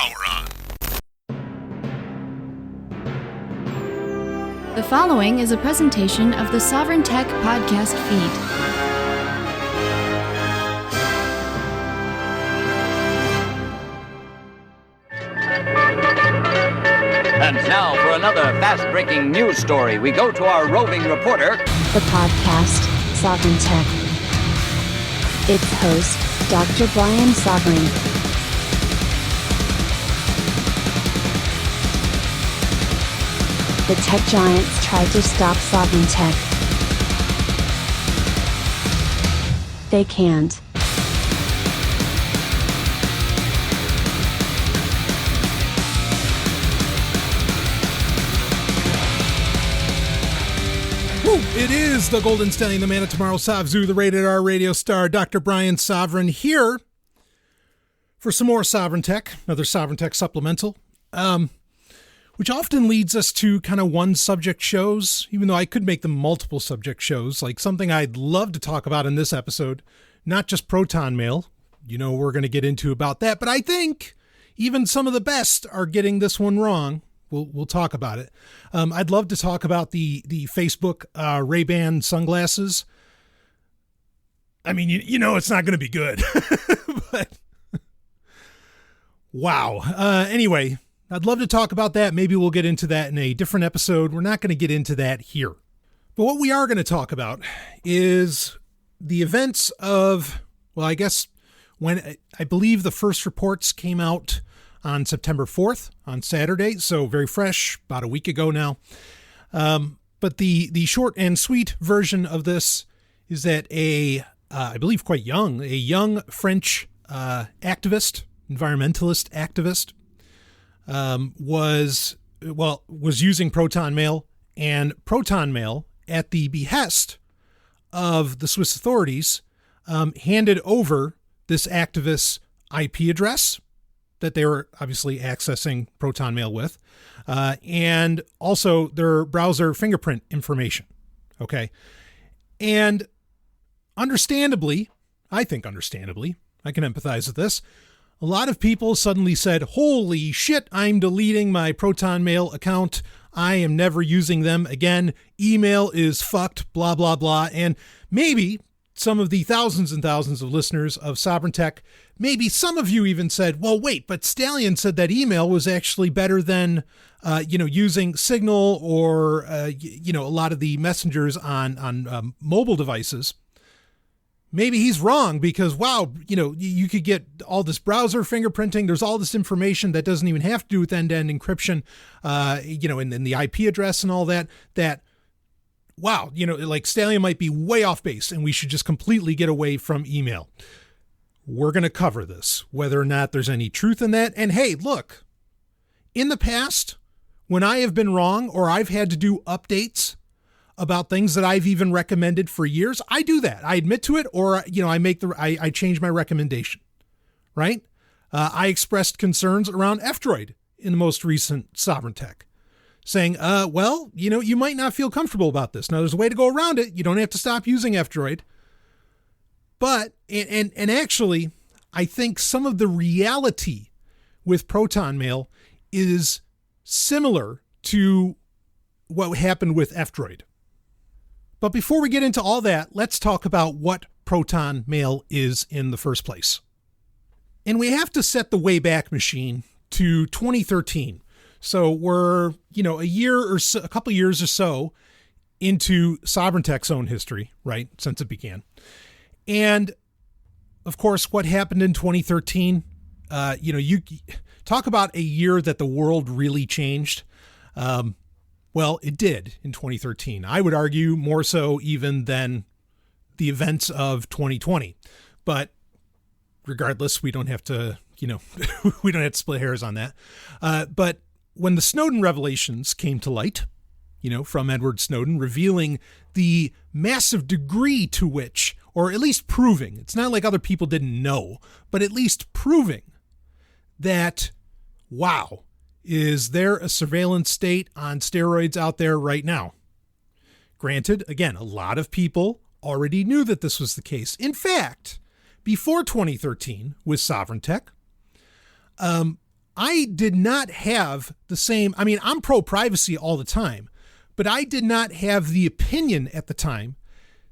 Power on. The following is a presentation of the Sovryn Tech podcast feed. And now for another fast-breaking news story, we go to our roving reporter, The podcast, Sovryn Tech. Its host, Dr. Brian Sovryn. The tech giants tried to stop Sovryn Tech. They can't. It is the Golden Stallion, the man of tomorrow, Savzu, the rated R radio star, Dr. Brian Sovryn, here for some more Sovryn Tech, another Sovryn Tech Supplemental, which often leads us to kind of one subject shows, even though I could make them multiple subject shows, like something I'd love to talk about in this episode, not just Protonmail. You know, we're going to get into about that, but I think even some of the best are getting this one wrong. We'll talk about it. I'd love to talk about the Facebook Ray-Ban sunglasses. I mean, you know it's not going to be good. But wow. Anyway, I'd love to talk about that. Maybe we'll get into that in a different episode. We're not going to get into that here. But what we are going to talk about is the events of, well, I guess when I believe the first reports came out on September 4th, on Saturday, so very fresh, about a week ago now. But the short and sweet version of this is that I believe quite young, a young French activist, environmentalist activist, was using Protonmail, and Protonmail, at the behest of the Swiss authorities, handed over this activist's IP address that they were obviously accessing Protonmail with, and also their browser fingerprint information. Okay. And understandably, I can empathize with this. A lot of people suddenly said, holy shit, I'm deleting my Protonmail account. I am never using them again. Email is fucked, blah, blah, blah. And maybe some of the thousands and thousands of listeners of Sovryn Tech, maybe some of you even said, well, wait, but Stallion said that email was actually better than, using Signal or, a lot of the messengers on mobile devices. Maybe he's wrong because, wow, you could get all this browser fingerprinting. There's all this information that doesn't even have to do with end-to-end encryption, and the IP address and all that, wow, like Stallion might be way off base and we should just completely get away from email. We're going to cover this, whether or not there's any truth in that. And hey, look, in the past, when I have been wrong or I've had to do updates about things that I've even recommended for years, I do that. I admit to it, or, I change my recommendation, right? I expressed concerns around F-Droid in the most recent Sovryn Tech, saying, you might not feel comfortable about this. Now, there's a way to go around it. You don't have to stop using F-Droid. But, and actually, I think some of the reality with Protonmail is similar to what happened with F-Droid. But before we get into all that, let's talk about what Protonmail is in the first place. And we have to set the Wayback Machine to 2013. So we're, a couple years or so into Sovryn Tech's own history, right, since it began. And, of course, what happened in 2013, you talk about a year that the world really changed. Well, it did in 2013. I would argue more so even than the events of 2020. But regardless, we don't have to, we don't have to split hairs on that. But when the Snowden revelations came to light, from Edward Snowden, revealing the massive degree to which, or at least proving, it's not like other people didn't know, but at least proving that, wow, is there a surveillance state on steroids out there right now? Granted, again, a lot of people already knew that this was the case. In fact, before 2013 with Sovryn Tech, I did not have the same, I mean, I'm pro-privacy all the time, but I did not have the opinion at the time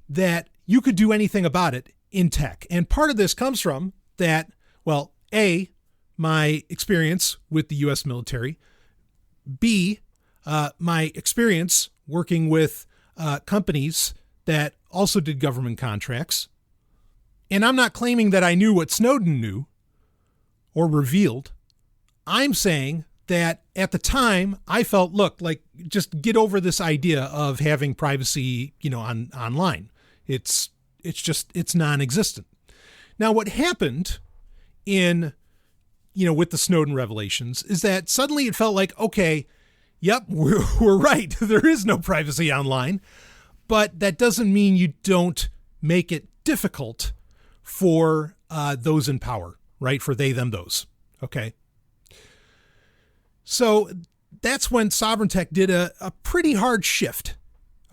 that you could do anything about it in tech. And part of this comes from that, well, A, my experience with the U.S. military, B, my experience working with companies that also did government contracts. And I'm not claiming that I knew what Snowden knew or revealed. I'm saying that at the time I felt, look, like, just get over this idea of having privacy, online. It's non-existent. Now, what happened with the Snowden revelations is that suddenly it felt like, okay, yep, we're right. There is no privacy online, but that doesn't mean you don't make it difficult for those in power, right? For they, them, those. Okay. So that's when Sovryn Tech did a pretty hard shift.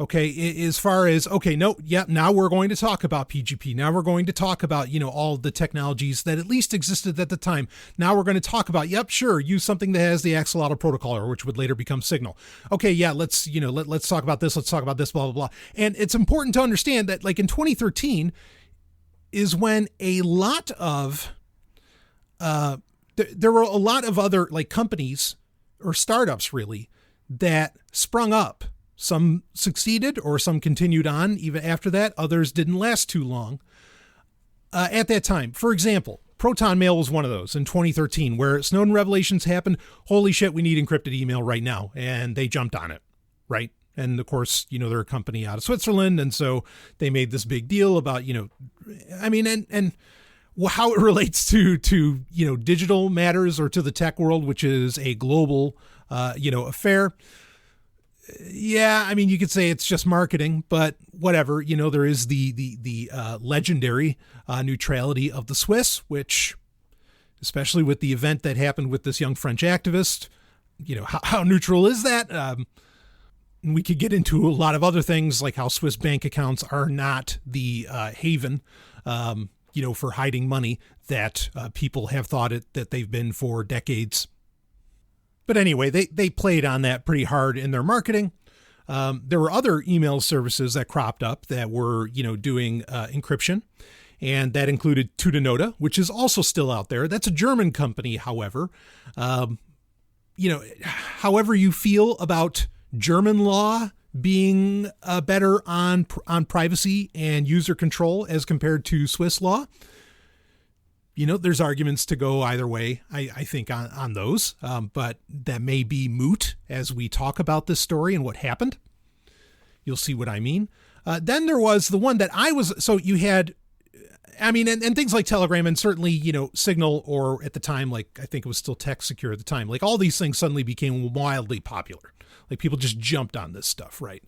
Okay, as far as, okay, no, yeah, now we're going to talk about PGP. Now we're going to talk about, all the technologies that at least existed at the time. Now we're going to talk about, yep, sure, use something that has the axolotl protocol, or which would later become Signal. Okay, yeah, let's talk about this. Let's talk about this, blah, blah, blah. And it's important to understand that, like, in 2013 is when a lot of, there were a lot of other, like, companies or startups, really, that sprung up. Some succeeded or some continued on even after that. Others didn't last too long at that time. For example, Protonmail was one of those in 2013 where Snowden revelations happened. Holy shit, we need encrypted email right now. And they jumped on it, right? And of course, they're a company out of Switzerland. And so they made this big deal about, and how it relates to digital matters or to the tech world, which is a global, affair. Yeah, I mean, you could say it's just marketing, but whatever. There is the legendary neutrality of the Swiss, which, especially with the event that happened with this young French activist, how neutral is that? And we could get into a lot of other things, like how Swiss bank accounts are not the haven, for hiding money that people have thought that they've been for decades. But anyway, they played on that pretty hard in their marketing. There were other email services that cropped up that were, doing encryption. And that included Tutanota, which is also still out there. That's a German company, however. However you feel about German law being better on privacy and user control as compared to Swiss law, there's arguments to go either way, I think, on those. But that may be moot as we talk about this story and what happened. You'll see what I mean. Then there was the one that so you had, and things like Telegram and certainly, Signal, or at the time, like, I think it was still Text Secure at the time. Like, all these things suddenly became wildly popular. Like, people just jumped on this stuff, right?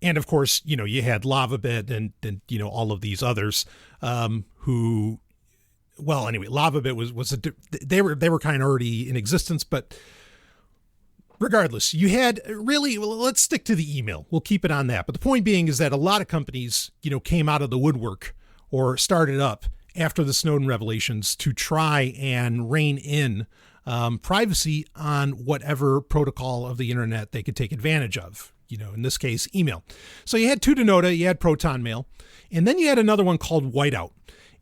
And of course, you had LavaBit and all of these others who... Well, anyway, LavaBit they were kind of already in existence, but regardless, you had really, let's stick to the email. We'll keep it on that. But the point being is that a lot of companies, came out of the woodwork or started up after the Snowden revelations to try and rein in privacy on whatever protocol of the internet they could take advantage of. In this case, email. So you had Tutanota, you had Protonmail, and then you had another one called Whiteout.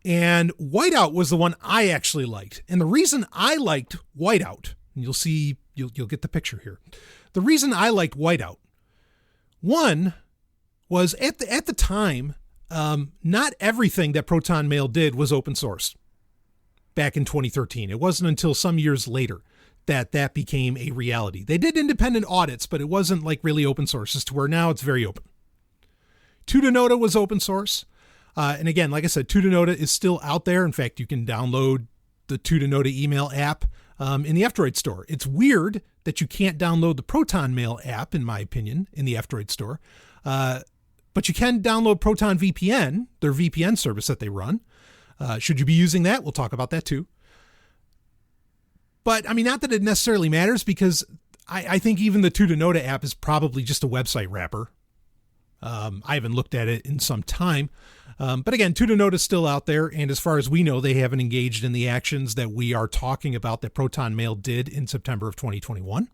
And Whiteout was the one I actually liked. And the reason I liked Whiteout, and you'll see, you'll get the picture here. The reason I liked Whiteout, one, was at the time, not everything that Protonmail did was open source back in 2013. It wasn't until some years later that became a reality. They did independent audits, but it wasn't like really open source, as to where now it's very open. Tutanota was open source. And again, like I said, Tutanota is still out there. In fact, you can download the Tutanota email app in the F-Droid store. It's weird that you can't download the Protonmail app, in my opinion, in the F-Droid store. But you can download Proton VPN, their VPN service that they run. Should you be using that? We'll talk about that too. But not that it necessarily matters, because I think even the Tutanota app is probably just a website wrapper. I haven't looked at it in some time. But again, Tutanota is still out there. And as far as we know, they haven't engaged in the actions that we are talking about that Protonmail did in September of 2021.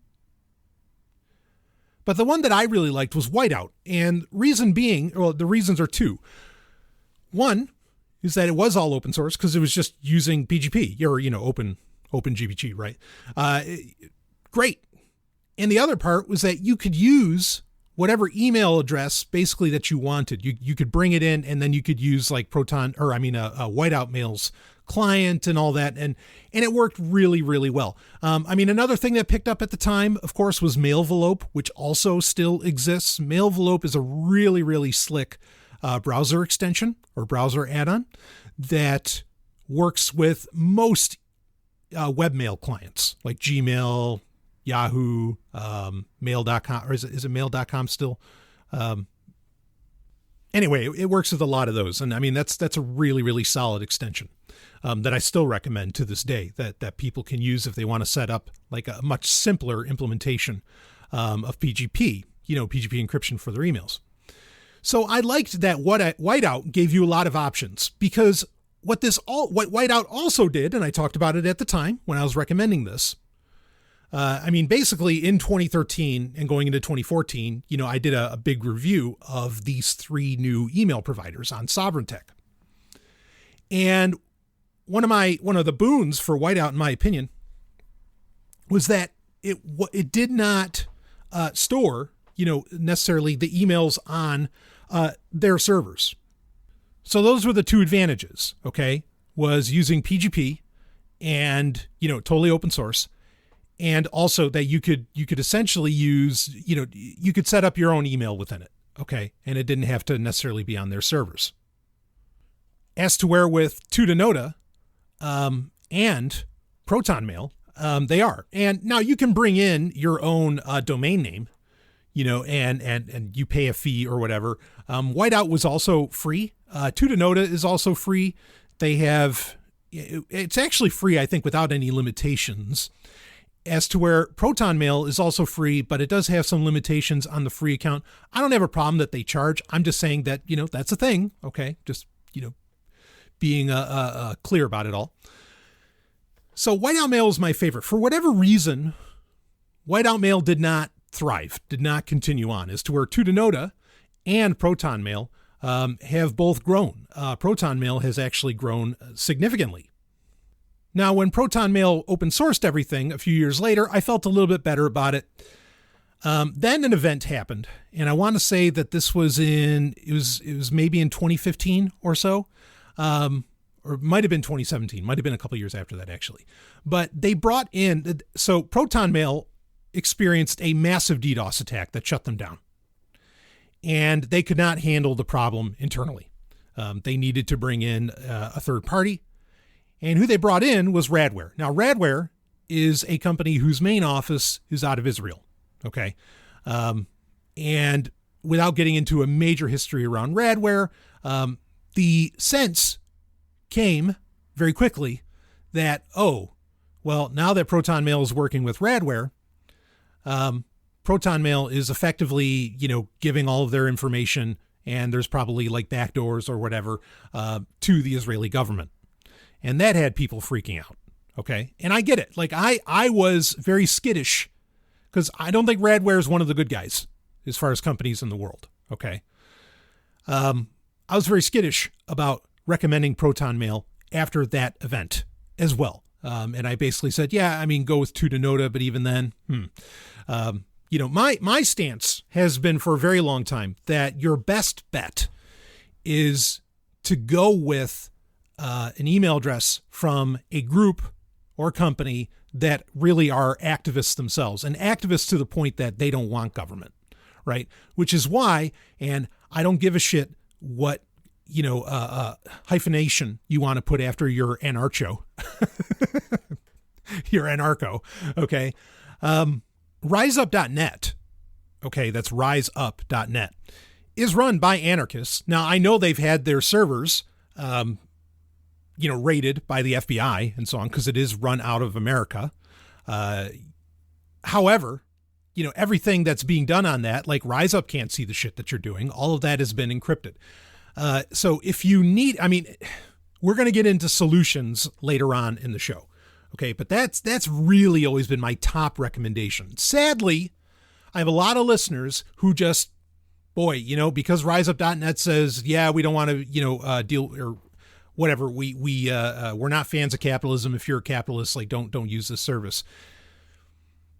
But the one that I really liked was Whiteout. And reason being, well, the reasons are two. One is that it was all open source because it was just using PGP or, open GPG, right? Great. And the other part was that you could use whatever email address basically that you wanted. You could bring it in and then you could use like Whiteout Mail's client and all that. And it worked really, really well. Another thing that picked up at the time, of course, was Mailvelope, which also still exists. Mailvelope is a really, really slick browser extension or browser add-on that works with most webmail clients like Gmail, Yahoo, mail.com, or is it mail.com still? Anyway, it works with a lot of those. And that's a really, really solid extension that I still recommend to this day that people can use if they want to set up like a much simpler implementation of PGP, PGP encryption for their emails. So I liked that Whiteout gave you a lot of options because what Whiteout also did, and I talked about it at the time when I was recommending this, basically in 2013 and going into 2014, I did a big review of these 3 new email providers on Sovryn Tech. And one of the boons for Whiteout, in my opinion, was that it did not store, necessarily the emails on their servers. So those were the 2 advantages, okay, was using PGP and, totally open source. And also that you could essentially use, you could set up your own email within it. Okay. And it didn't have to necessarily be on their servers. As to where with Tutanota, and Protonmail, they are. And now you can bring in your own, domain name, and you pay a fee or whatever. Whiteout was also free. Tutanota is also free. It's actually free, I think, without any limitations. As to where Protonmail is also free, but it does have some limitations on the free account. I don't have a problem that they charge. I'm just saying that, that's a thing. Okay. Just, being clear about it all. So Whiteout Mail is my favorite. For whatever reason, Whiteout Mail did not thrive, did not continue on, as to where Tutanota and Protonmail have both grown. Protonmail has actually grown significantly. Now, when Protonmail open sourced everything a few years later, I felt a little bit better about it. Then an event happened, and I want to say that this was it was maybe in 2015 or so, or it might have been 2017, might have been a couple years after that actually. But they brought in, so Protonmail experienced a massive DDoS attack that shut them down, and they could not handle the problem internally. They needed to bring in a third party. And who they brought in was Radware. Now, Radware is a company whose main office is out of Israel. Okay. And without getting into a major history around Radware, the sense came very quickly that, now that Protonmail is working with Radware, Protonmail is effectively, giving all of their information, and there's probably like backdoors or whatever, to the Israeli government. And that had people freaking out. Okay. And I get it. Like I was very skittish because I don't think Radware is one of the good guys as far as companies in the world. Okay. I was very skittish about recommending Protonmail after that event as well. And I basically said, go with Tutanota, but even then, my stance has been for a very long time that your best bet is to go with an email address from a group or company that really are activists themselves, and activists to the point that they don't want government, right? Which is why, and I don't give a shit what, hyphenation you want to put after your anarcho, your anarcho. Okay. RiseUp.net. Okay. That's riseup.net is run by anarchists. Now I know they've had their servers, raided by the FBI and so on, because it is run out of America. However, everything that's being done on that, like RiseUp can't see the shit that you're doing. All of that has been encrypted. So if you need, we're going to get into solutions later on in the show. Okay. But that's really always been my top recommendation. Sadly, I have a lot of listeners who just, because RiseUp.net says, yeah, we don't want to, deal or whatever. We're not fans of capitalism. If you're a capitalist, like don't use this service.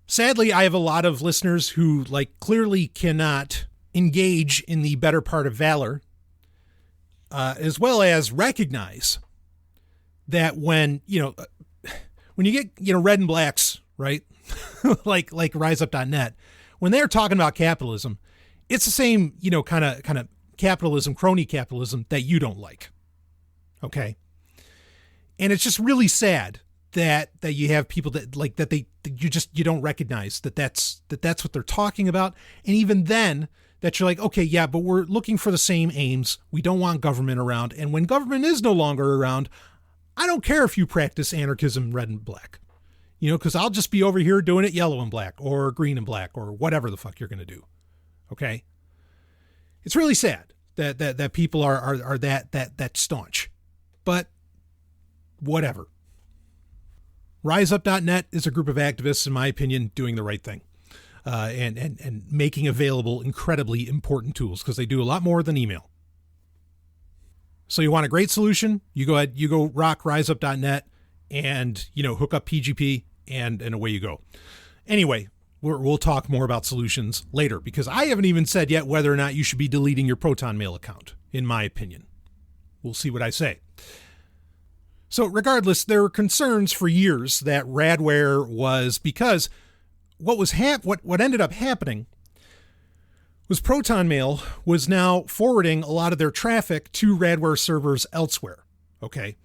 Sadly, I have a lot of listeners who clearly cannot engage in the better part of valor, as well as recognize that when you get, red and blacks, right? like RiseUp.net, when they're talking about capitalism, it's the same, kind of capitalism, crony capitalism that you don't like. Okay. And it's just really sad that you have people that you don't recognize that's what they're talking about. And even then that you're like, okay, yeah, but we're looking for the same aims. We don't want government around. And when government is no longer around, I don't care if you practice anarchism, red and black, cause I'll just be over here doing it yellow and black or green and black or whatever the fuck you're going to do. Okay. It's really sad that people are that staunch, but whatever. RiseUp.net is a group of activists, in my opinion, doing the right thing, and making available incredibly important tools because they do a lot more than email. So you want a great solution? You go rock RiseUp.net and, hook up PGP and away you go. Anyway, we'll talk more about solutions later because I haven't even said yet whether or not you should be deleting your Protonmail account, in my opinion. We'll see what I say. So regardless, there were concerns for years that Radware was because what ended up happening was Protonmail was now forwarding a lot of their traffic to Radware servers elsewhere. Okay.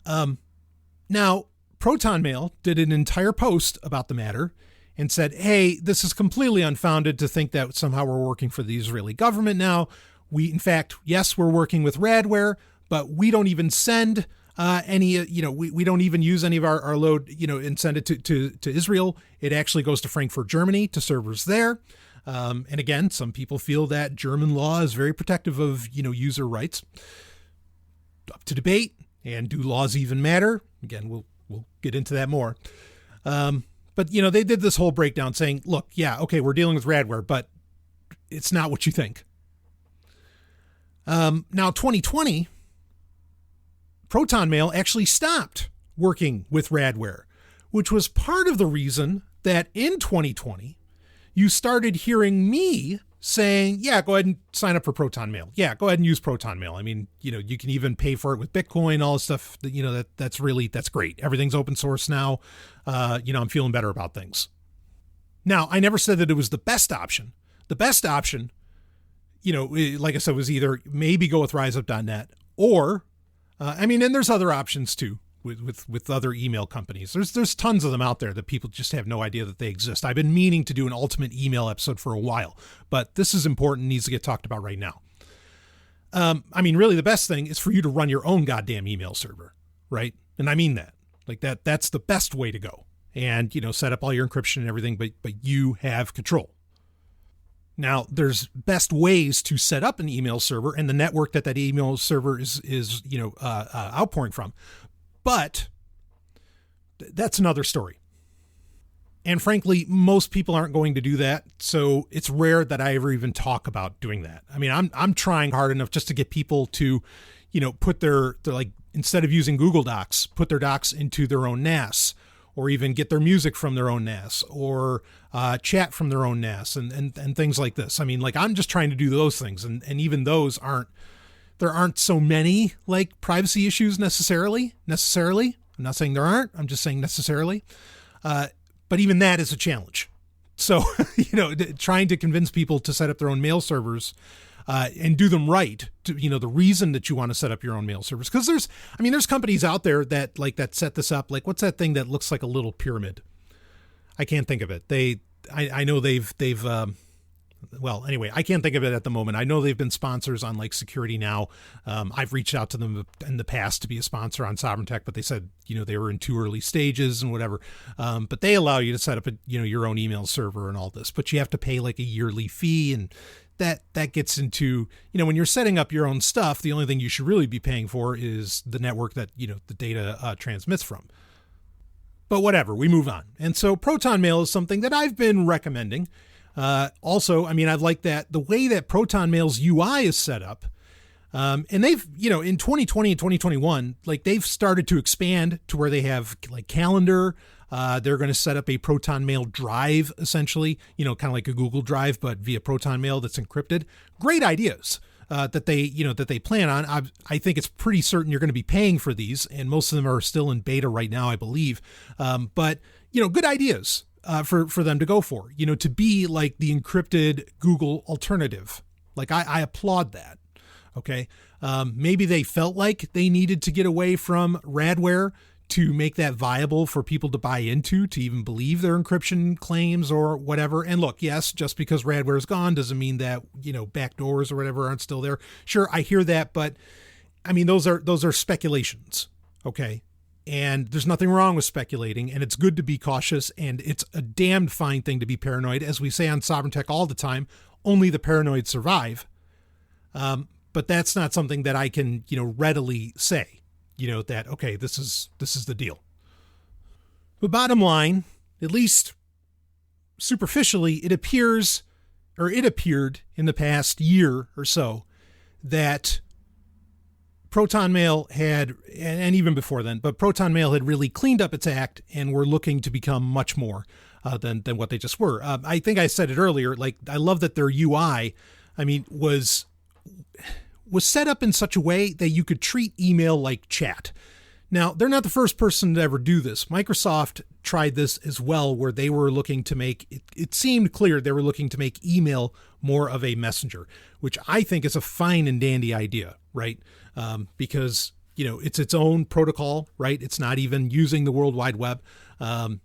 Now Protonmail did an entire post about the matter and said, hey, this is completely unfounded to think that somehow we're working for the Israeli government now. In fact, yes, we're working with Radware, but we don't even send we don't even use any of our load, and send it to Israel. It actually goes to Frankfurt, Germany, to servers there. And again, some people feel that German law is very protective of, user rights. Up to debate. And do laws even matter? Again, we'll get into that more. But they did this whole breakdown saying, look, yeah, okay, we're dealing with Radware, but it's not what you think. Now 2020, Protonmail actually stopped working with Radware, which was part of the reason that in 2020, you started hearing me saying, yeah, go ahead and sign up for Protonmail. Yeah, go ahead and use Protonmail. I mean, you can even pay for it with Bitcoin, all this stuff that, that's great. Everything's open source now. I'm feeling better about things. Now, I never said that it was the best option. The best option, like I said, was either maybe go with RiseUp.net or, and there's other options too with other email companies. There's tons of them out there that people just have no idea that they exist. I've been meaning to do an ultimate email episode for a while, but this is important, needs to get talked about right now. Really the best thing is for you to run your own goddamn email server, right? And I mean that. That's the best way to go. And, set up all your encryption and everything, but you have control. Now, there's best ways to set up an email server and the network that email server is outpouring from. But that's another story. And frankly, most people aren't going to do that. So it's rare that I ever even talk about doing that. I'm trying hard enough just to get people to, put their instead of using Google Docs, put their docs into their own NAS, or even get their music from their own NAS, or chat from their own NAS and things like this. I'm just trying to do those things. And even those there aren't so many privacy issues necessarily. I'm not saying there aren't, I'm just saying necessarily. But even that is a challenge. So, trying to convince people to set up their own mail servers, and do them right, to, the reason that you want to set up your own mail servers. Cause there's companies out there that set this up. What's that thing that looks like a little pyramid? I can't think of it. I know they've well, anyway, I can't think of it at the moment. I know they've been sponsors on like Security Now. I've reached out to them in the past to be a sponsor on Sovryn Tech, but they said, they were in too early stages and whatever. But they allow you to set up your own email server and all this, but you have to pay like a yearly fee, and that gets into, when you're setting up your own stuff, the only thing you should really be paying for is the network that, the data transmits from. But whatever, we move on. And so Protonmail is something that I've been recommending. Also, I've liked that the way that Protonmail's UI is set up. And they've, in 2020 and 2021, like they've started to expand to where they have like calendar. They're going to set up a Protonmail drive, essentially, kind of like a Google Drive, but via Protonmail that's encrypted. Great ideas that they plan on. I think it's pretty certain you're going to be paying for these, and most of them are still in beta right now, I believe. But good ideas for them to go for, to be like the encrypted Google alternative. Like I applaud that. Okay. Maybe they felt like they needed to get away from Radware to make that viable for people to buy into, to even believe their encryption claims or whatever. And look, yes, just because Radware is gone doesn't mean that, backdoors or whatever aren't still there. Sure, I hear that, but those are speculations. Okay. And there's nothing wrong with speculating, and it's good to be cautious, and it's a damned fine thing to be paranoid. As we say on Sovryn Tech all the time, only the paranoid survive. But that's not something that I can, readily say, that, okay, this is the deal. But bottom line, at least superficially, it appeared in the past year or so that Protonmail had, and even before then, but Protonmail had really cleaned up its act and were looking to become much more than what they just were. I think I said it earlier, like I love that their UI, was set up in such a way that you could treat email like chat. Now, they're not the first person to ever do this. Microsoft tried this as well, where they were looking to make, it seemed clear they were looking to make email more of a messenger, which I think is a fine and dandy idea, right? Because, it's its own protocol, right? It's not even using the World Wide Web.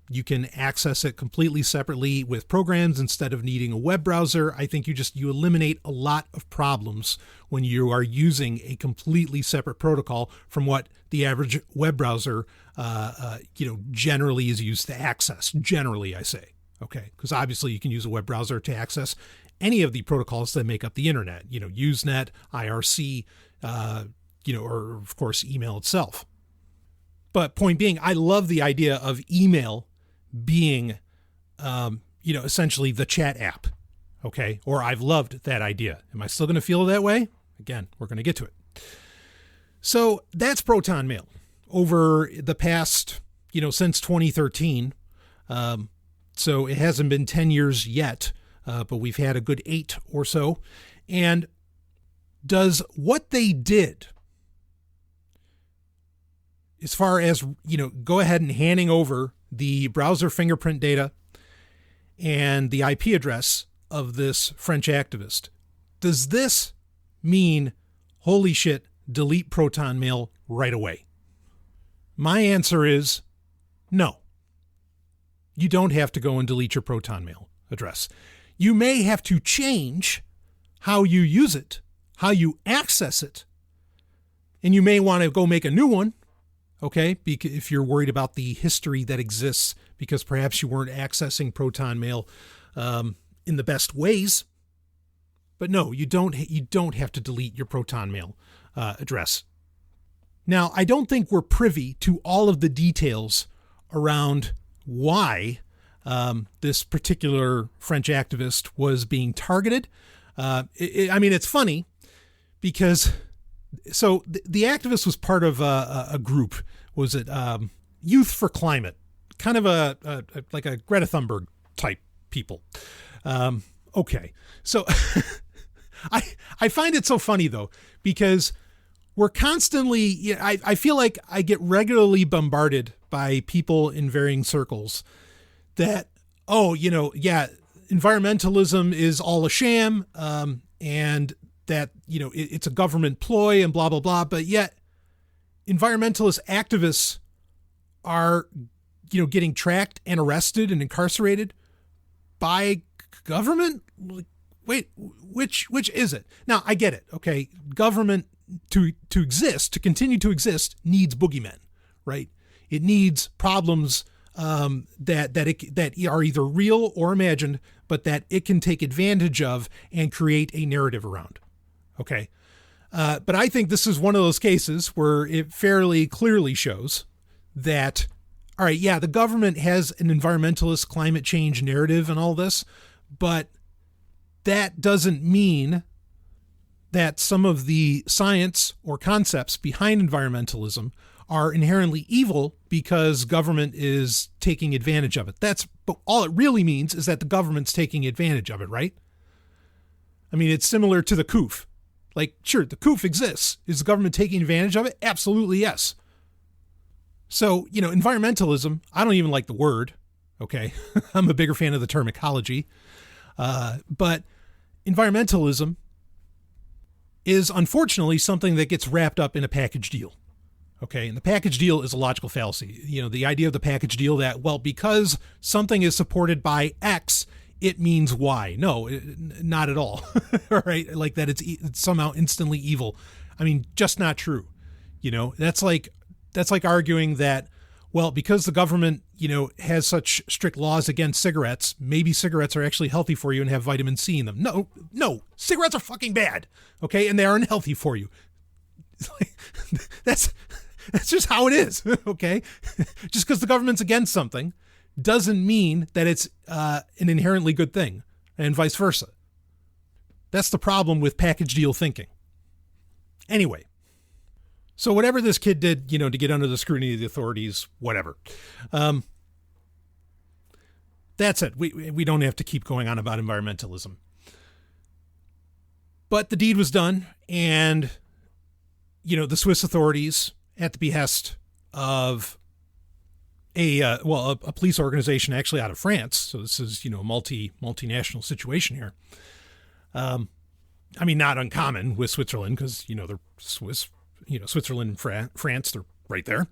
You can access it completely separately with programs instead of needing a web browser. I think you eliminate a lot of problems when you are using a completely separate protocol from what the average web browser, generally is used to access. Generally, I say, okay, because obviously you can use a web browser to access any of the protocols that make up the internet, Usenet, IRC, or of course, email itself. But point being, I love the idea of email being, essentially the chat app. Okay. Or I've loved that idea. Am I still going to feel that way? Again, we're going to get to it. So that's Protonmail over the past, since 2013. So it hasn't been 10 years yet, but we've had a good 8 or so. And does what they did, as far as, go ahead and handing over the browser fingerprint data and the IP address of this French activist, does this mean, holy shit, delete Protonmail right away? My answer is no. You don't have to go and delete your Protonmail address. You may have to change how you use it, how you access it, and you may want to go make a new one. Okay, if you're worried about the history that exists, because perhaps you weren't accessing Protonmail in the best ways. But no, you don't have to delete your Protonmail address. Now, I don't think we're privy to all of the details around why this particular French activist was being targeted. It's funny because... So the activist was part of a group. Was it Youth for Climate? Kind of like a Greta Thunberg type people. Okay. So I find it so funny though, because we're constantly, I feel like I get regularly bombarded by people in varying circles that, environmentalism is all a sham. And that, it's a government ploy and blah, blah, blah. But yet environmentalist activists are, getting tracked and arrested and incarcerated by government. wait, which is it? Now, I get it. Okay. Government to exist, to continue to exist, needs boogeymen, right? It needs problems that are either real or imagined, but that it can take advantage of and create a narrative around. Okay. But I think this is one of those cases where it fairly clearly shows that, all right, yeah, the government has an environmentalist climate change narrative and all this, but that doesn't mean that some of the science or concepts behind environmentalism are inherently evil because government is taking advantage of it. But all it really means is that the government's taking advantage of it, right? I mean, it's similar to the COOF. Like, sure, the COOF exists. Is the government taking advantage of it? Absolutely, yes. So, environmentalism, I don't even like the word, okay? I'm a bigger fan of the term ecology. But environmentalism is unfortunately something that gets wrapped up in a package deal. Okay, and the package deal is a logical fallacy. The idea of the package deal that, well, because something is supported by X, it means Y. No, not at all. All right, like that it's somehow instantly evil. I mean, just not true. That's like arguing that, well, because the government, has such strict laws against cigarettes, maybe cigarettes are actually healthy for you and have vitamin C in them. No, cigarettes are fucking bad. Okay, and they are unhealthy for you. That's just how it is. Okay, just because the government's against something doesn't mean that it's an inherently good thing, and vice versa. That's the problem with package deal thinking. Anyway, so whatever this kid did, to get under the scrutiny of the authorities, whatever. That's it. We don't have to keep going on about environmentalism. But the deed was done, and the Swiss authorities, at the behest of a police organization actually out of France. So this is, a multinational situation here. I mean, not uncommon with Switzerland because, they're Swiss, Switzerland and France, they're right there.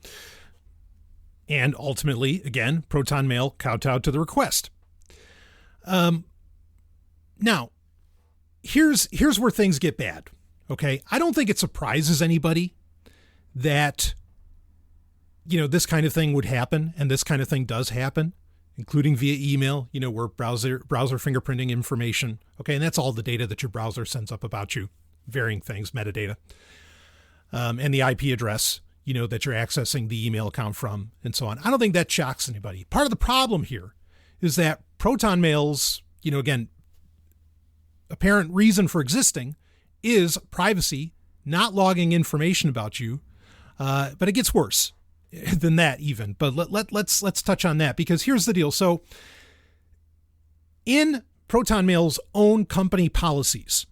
And ultimately, again, Protonmail kowtowed to the request. Now, here's where things get bad. Okay. I don't think it surprises anybody that, this kind of thing would happen, and this kind of thing does happen, including via email, where browser fingerprinting information. Okay. And that's all the data that your browser sends up about you, varying things, metadata, and the IP address, that you're accessing the email account from, and so on. I don't think that shocks anybody. Part of the problem here is that Protonmail's, again, apparent reason for existing is privacy, not logging information about you. But it gets worse than that even. But let's touch on that, because here's the deal. So in Protonmail's own company policies,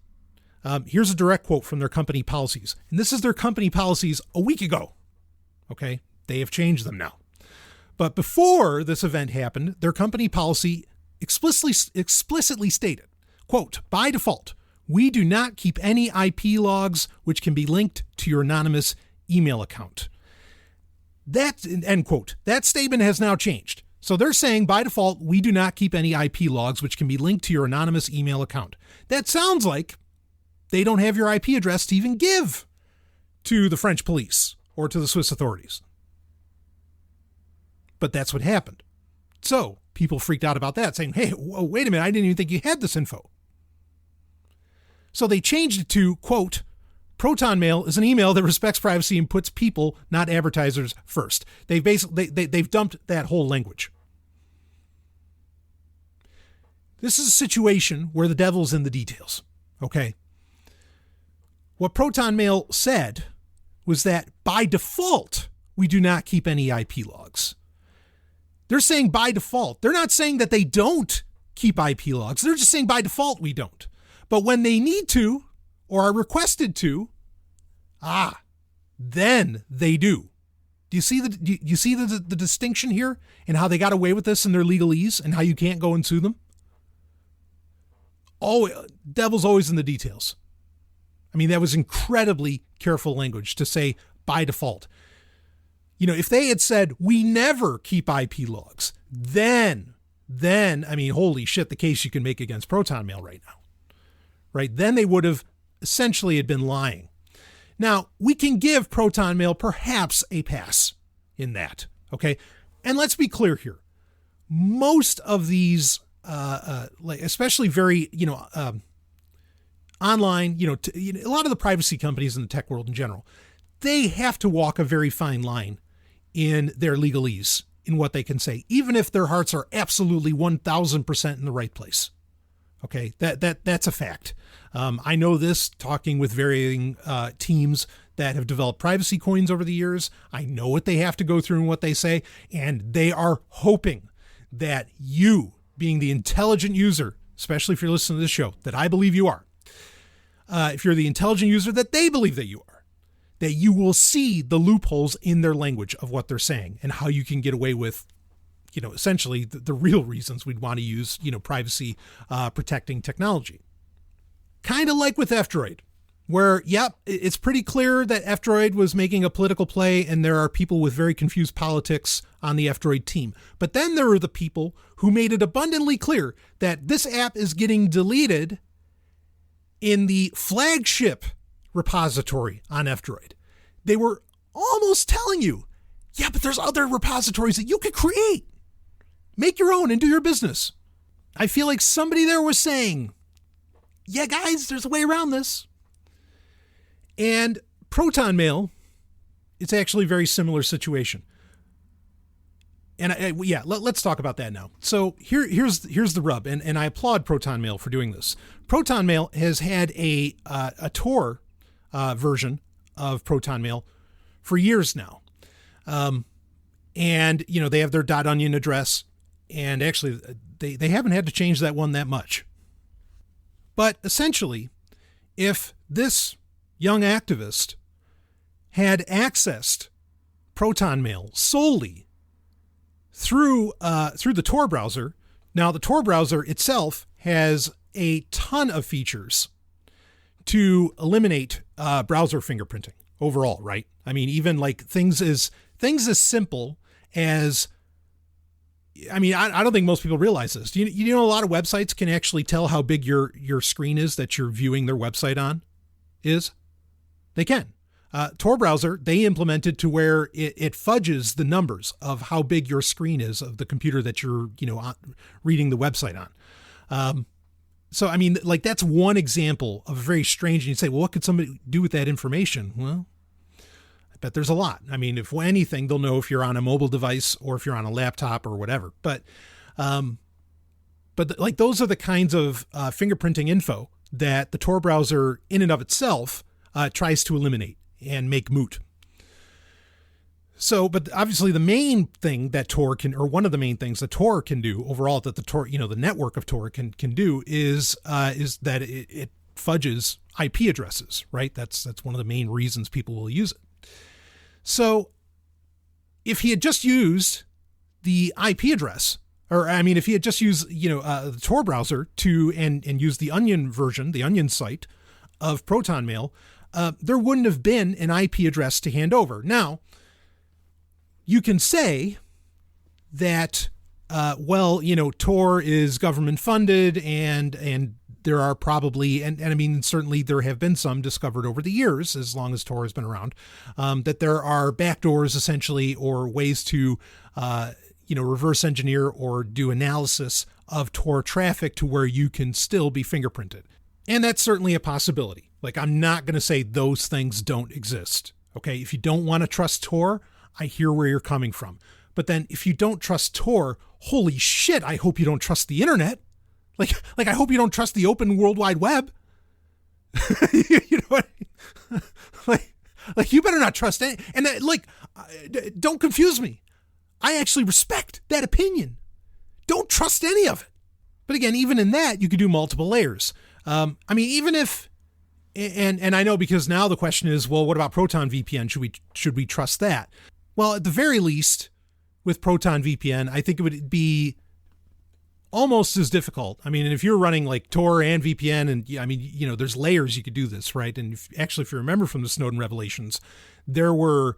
here's a direct quote from their company policies. And this is their company policies a week ago. Okay. They have changed them now. But before this event happened, their company policy explicitly stated, quote, by default, we do not keep any IP logs which can be linked to your anonymous email account. That, end quote. That statement has now changed. So they're saying by default, we do not keep any IP logs which can be linked to your anonymous email account. That sounds like they don't have your IP address to even give to the French police or to the Swiss authorities. But that's what happened. So people freaked out about that, saying, hey, whoa, wait a minute, I didn't even think you had this info. So they changed it to, quote, Protonmail is an email that respects privacy and puts people, not advertisers, first. They've dumped that whole language. This is a situation where the devil's in the details. Okay. What Protonmail said was that by default, we do not keep any IP logs. They're saying by default. They're not saying that they don't keep IP logs. They're just saying by default we don't. But when they need to or are requested to, then they do. Do you see the distinction here and how they got away with this in their legalese and how you can't go and sue them? Oh, devil's always in the details. I mean, that was incredibly careful language to say by default. If they had said, we never keep IP logs, then, I mean, holy shit, the case you can make against Protonmail right now. right? Then they would have essentially had been lying. Now, we can give Protonmail perhaps a pass in that, okay? And let's be clear here. Most of these, especially very, online, a lot of the privacy companies in the tech world in general, they have to walk a very fine line in their legalese in what they can say, even if their hearts are absolutely 1000% in the right place. Okay, that's a fact. I know this talking with varying teams that have developed privacy coins over the years. I know what they have to go through and what they say, and they are hoping that you, being the intelligent user, especially if you're listening to this show, that I believe you are, if you're the intelligent user that they believe that you are, that you will see the loopholes in their language of what they're saying and how you can get away with, essentially the real reasons we'd want to use, privacy protecting technology. Kind of like with F-Droid, where, it's pretty clear that F-Droid was making a political play and there are people with very confused politics on the F-Droid team. But then there are the people who made it abundantly clear that this app is getting deleted in the flagship repository on F-Droid. They were almost telling you, but there's other repositories that you could create. Make your own and do your business. I feel like somebody there was saying, guys, there's a way around this. And Protonmail, it's actually a very similar situation. And let's talk about that now. So here's the rub, and I applaud Protonmail for doing this. Protonmail has had a Tor version of Protonmail for years now, and they have their .onion address, and actually they haven't had to change that one that much. But essentially, if this young activist had accessed Protonmail solely through the Tor browser. Now, the Tor browser itself has a ton of features to eliminate browser fingerprinting overall, right? I mean, even like things as simple as, I don't think most people realize this. You know, a lot of websites can actually tell how big your screen is that you're viewing their website on is. They can. Tor browser, they implemented to where it fudges the numbers of how big your screen is of the computer that you're, reading the website on. So, that's one example of a very strange, and you say, well, what could somebody do with that information? Well, I bet there's a lot. If anything, they'll know if you're on a mobile device or if you're on a laptop or whatever. But those are the kinds of fingerprinting info that the Tor browser in and of itself tries to eliminate and make moot. So, but obviously the main thing that Tor can, or one of the main things that Tor can do overall, that the Tor, the network of Tor can do is that it fudges IP addresses, right? That's one of the main reasons people will use it. So if he had just used the IP address, or if he had just used, the Tor browser and used the Onion version, the Onion site of Protonmail, there wouldn't have been an IP address to hand over. Now, you can say that, Tor is government funded and there are probably, and certainly there have been some discovered over the years, as long as Tor has been around, that there are backdoors essentially, or ways to, reverse engineer or do analysis of Tor traffic to where you can still be fingerprinted. And that's certainly a possibility. I'm not going to say those things don't exist. Okay. If you don't want to trust Tor, I hear where you're coming from. But then if you don't trust Tor, holy shit, I hope you don't trust the internet. I hope you don't trust the open World Wide Web. You know what I mean? You better not trust any. And don't confuse me. I actually respect that opinion. Don't trust any of it. But again, even in that, you could do multiple layers. Even if, and I know, because now the question is, well, what about Proton VPN? Should we trust that? Well, at the very least, with Proton VPN, I think it would be almost as difficult. And if you're running Tor and VPN, and there's layers you could do this, right? And if you remember from the Snowden revelations, there were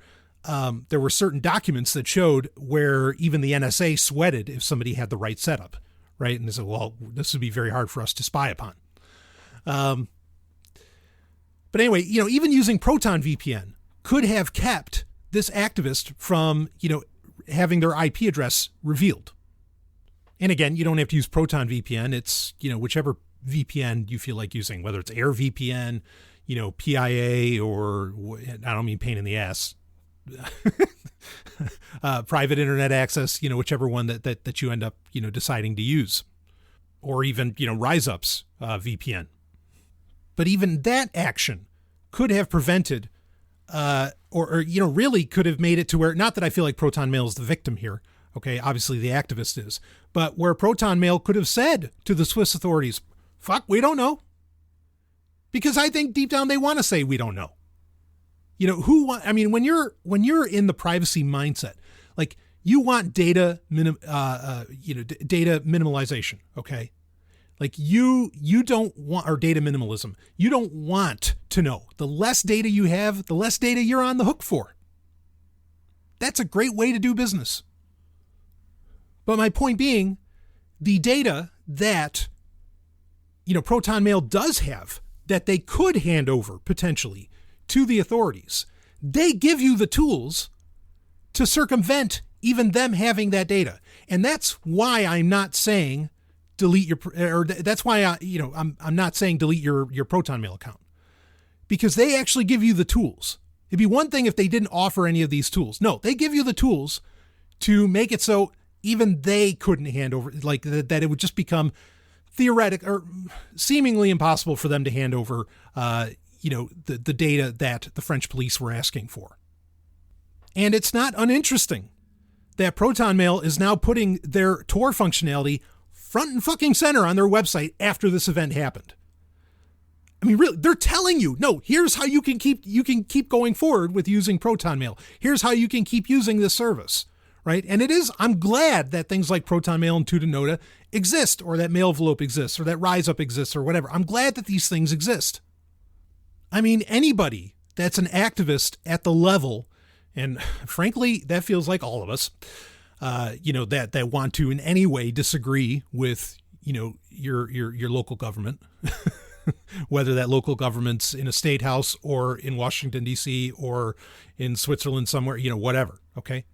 certain documents that showed where even the NSA sweated if somebody had the right setup, right? And they said, well, this would be very hard for us to spy upon. But anyway, even using Proton VPN could have kept this activist from, having their IP address revealed. And again, you don't have to use Proton VPN. It's, whichever VPN you feel like using, whether it's Air VPN, PIA, or I don't mean pain in the ass, private internet access, whichever one that you end up, deciding to use, or even, RiseUp's VPN. But even that action could have prevented, or really could have made it to where, not that I feel like Protonmail is the victim here. Okay. Obviously the activist is, but where Protonmail could have said to the Swiss authorities, fuck, we don't know. Because I think deep down they want to say we don't know. When you're in the privacy mindset, like you want data minimalization, okay? Like you don't want, or data minimalism. You don't want to know. The less data you have, the less data you're on the hook for. That's a great way to do business. But my point being, the data that Protonmail does have, that they could hand over potentially to the authorities, they give you the tools to circumvent even them having that data. And that's why I'm not saying delete your, or that's why I'm not saying delete your Protonmail account, because they actually give you the tools. It'd be one thing if they didn't offer any of these tools. No, they give you the tools to make it so even they couldn't hand over, like that it would just become theoretic or seemingly impossible for them to hand over, the data that the French police were asking for. And it's not uninteresting that Protonmail is now putting their Tor functionality front and fucking center on their website after this event happened. I mean, really, they're telling you, no, here's how you can keep going forward with using Protonmail. Here's how you can keep using this service. Right. And I'm glad that things like Protonmail and Tutanota exist, or that Mailvelope exists, or that RiseUp exists, or whatever. I'm glad that these things exist. I mean, anybody that's an activist at the level, and frankly, that feels like all of us, that want to in any way disagree with, your local government, whether that local government's in a state house or in Washington, D.C. or in Switzerland somewhere, whatever. Okay.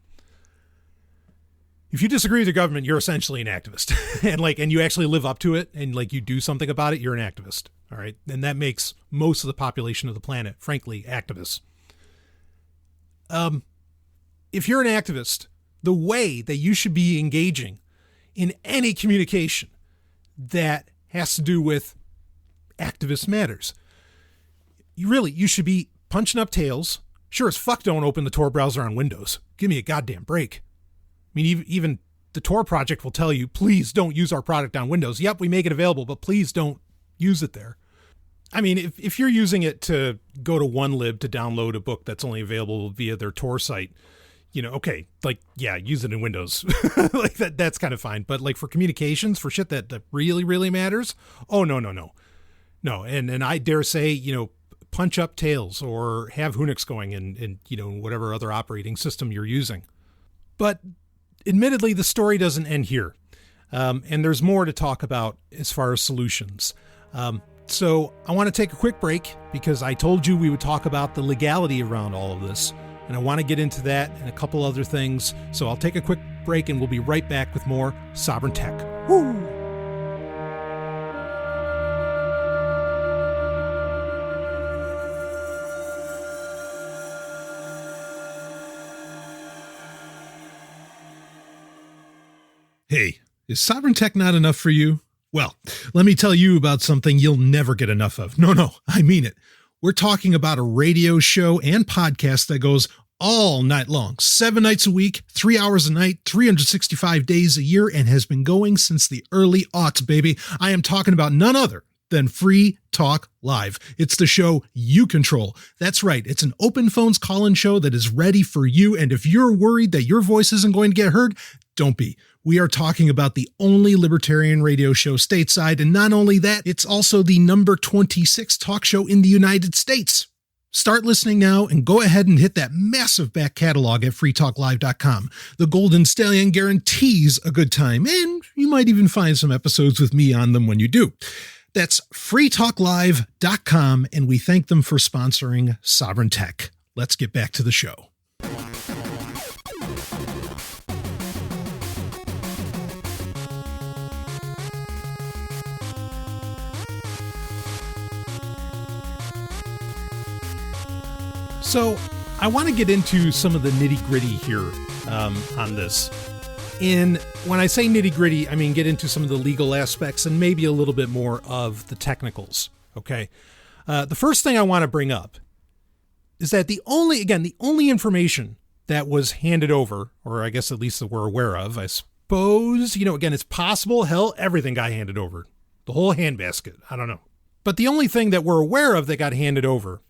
If you disagree with the government, you're essentially an activist and you actually live up to it and you do something about it, you're an activist. All right. And that makes most of the population of the planet, frankly, activists. If you're an activist, the way that you should be engaging in any communication that has to do with activist matters, you should be punching up tails. Sure as fuck don't open the Tor browser on Windows. Give me a goddamn break. I mean, even the Tor project will tell you, please don't use our product on Windows. Yep, we make it available, but please don't use it there. I mean, if you're using it to go to OneLib to download a book that's only available via their Tor site, okay, use it in Windows. That's kind of fine. But for communications, for shit that really, really matters, oh, no. No, and I dare say, punch up tails or have Unix going in whatever other operating system you're using. But admittedly, the story doesn't end here. And there's more to talk about as far as solutions. So I want to take a quick break because I told you we would talk about the legality around all of this. And I want to get into that and a couple other things. So I'll take a quick break and we'll be right back with more Sovryn Tech. Woo! Hey, is Sovryn Tech not enough for you? Well, let me tell you about something you'll never get enough of. No, I mean it. We're talking about a radio show and podcast that goes all night long, 7 nights a week, 3 hours a night, 365 days a year, and has been going since the early aughts, baby. I am talking about none other than Free Talk Live. It's the show you control. That's right. It's an open phones call-in show that is ready for you. And if you're worried that your voice isn't going to get heard, don't be. We are talking about the only libertarian radio show stateside. And not only that, it's also the number 26 talk show in the United States. Start listening now and go ahead and hit that massive back catalog at freetalklive.com. The Golden Stallion guarantees a good time, and you might even find some episodes with me on them when you do. That's freetalklive.com, and we thank them for sponsoring Sovryn Tech. Let's get back to the show. So I want to get into some of the nitty-gritty here on this. And when I say nitty-gritty, I mean get into some of the legal aspects and maybe a little bit more of the technicals, okay? The first thing I want to bring up is that the only information that was handed over, or I guess at least that we're aware of, I suppose, again, it's possible, hell, everything got handed over. The whole handbasket, I don't know. But the only thing that we're aware of that got handed over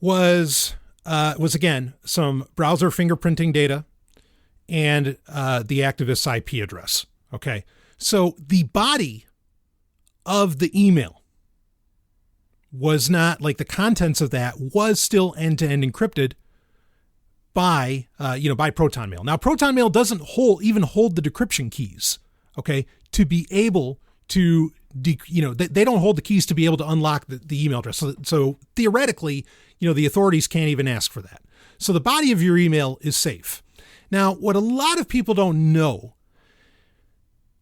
was again, some browser fingerprinting data and the activist's IP address. Okay. So the body of the email was not, like, the contents of that was still end-to-end encrypted by Protonmail. Now, Protonmail doesn't even hold the decryption keys, okay, to be able to, they don't hold the keys to be able to unlock the email address. So theoretically, the authorities can't even ask for that. So the body of your email is safe. Now, what a lot of people don't know,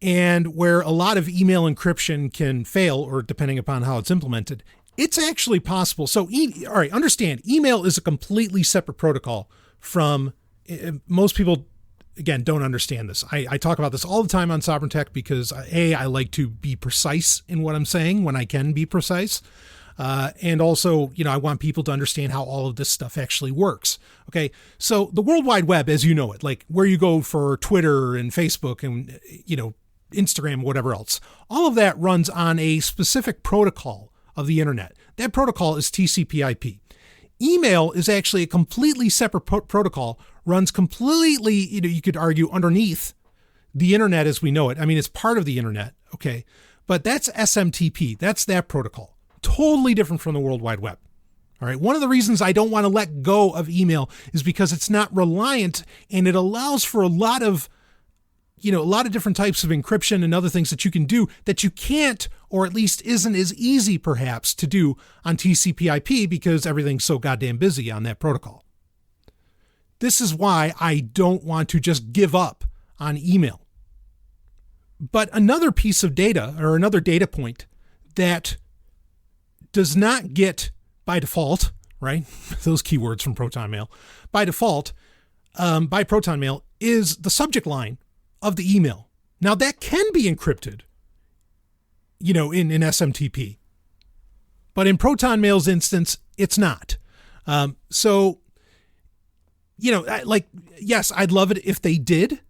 and where a lot of email encryption can fail, or depending upon how it's implemented, it's actually possible. So, all right, understand, email is a completely separate protocol from, most people, again, don't understand this. I talk about this all the time on Sovryn Tech because, I like to be precise in what I'm saying when I can be precise. And also, I want people to understand how all of this stuff actually works. Okay. So the World Wide Web, as you know it, like where you go for Twitter and Facebook and, Instagram, whatever else, all of that runs on a specific protocol of the internet. That protocol is TCP/IP. Email is actually a completely separate protocol, runs completely, you could argue, underneath the internet as we know it. I mean, it's part of the internet. Okay. But that's SMTP. That's that protocol. Totally different from the World Wide Web. All right. One of the reasons I don't want to let go of email is because it's not reliant, and it allows for a lot of different types of encryption and other things that you can do that you can't, or at least isn't as easy perhaps to do on TCP/IP because everything's so goddamn busy on that protocol. This is why I don't want to just give up on email. But another piece of data, or another data point that does not get by default, right? Those keywords from Protonmail. By default, by Protonmail is the subject line of the email. Now that can be encrypted, in SMTP, but in Protonmail's instance, it's not. Yes, I'd love it if they did.